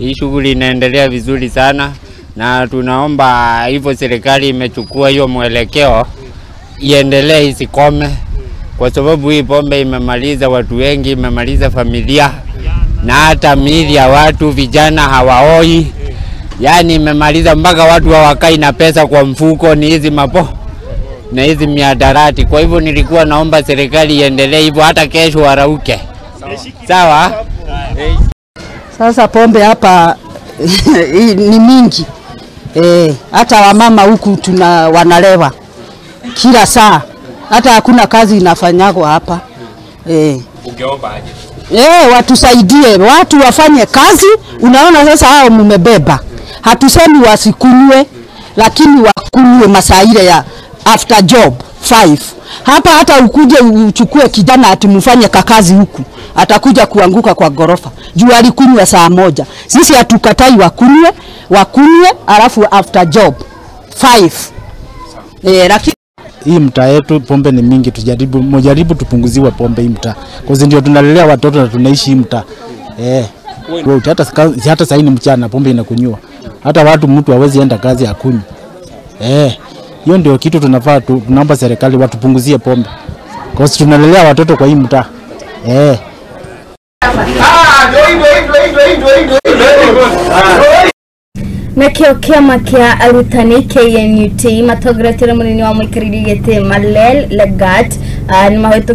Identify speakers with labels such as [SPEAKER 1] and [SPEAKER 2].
[SPEAKER 1] Hii shughuli inaendelea vizuri sana na tunaomba hivyo serikali imechukua hiyo mwelekeo iendelee isikome, kwa sababu hii pombe imemaliza watu wengi, imemaliza familia na hata miili ya watu, vijana hawaoi. Yani imemaliza mpaka watu hawakai na pesa kwa mfuko, ni hizi mapo na hizi miadarati. Kwa hivyo nilikuwa naomba serikali iendelee hivyo hata kesho warauke. Sawa?
[SPEAKER 2] Sasa pombe hapa ni mingi. Hata wamama huku wanalewa kila saa. Hata hakuna kazi inafanyagwa hapa.
[SPEAKER 1] Ungeomba aje?
[SPEAKER 2] Watusaidie, watu wafanye kazi. Unaona sasa hao mmebeba. Hatusemi wasikunywe, lakini wakunywe masaa ile ya after job 5. Hapa hata ukuje uchukue kijana atimfanye kakazi huku, atakuja kuanguka kwa gorofa. Juu alikunywa saa moja. Sisi hatukatai wakunywe alafu after job 5. Lakini
[SPEAKER 3] hii mtaa yetu pombe ni mingi, tujaribu tupunguziwe pombe hii mtaa. Kwa sababu ndio tunalelea watoto na tunaishi hii mtaa. Hata saa hii ni mchana pombe inakunywa. Hata mtu hawezi enda kazi akunywe. Hiyo ndio kitu tunafaa tunaomba serikali watupunguzie pombe. Kwa sababu tunalelea watoto kwa hii mtaa.
[SPEAKER 4] Nakio kiama kia arutani KNUT matogretera munini wa mwikirigete Malel Lagat ni mahwetukia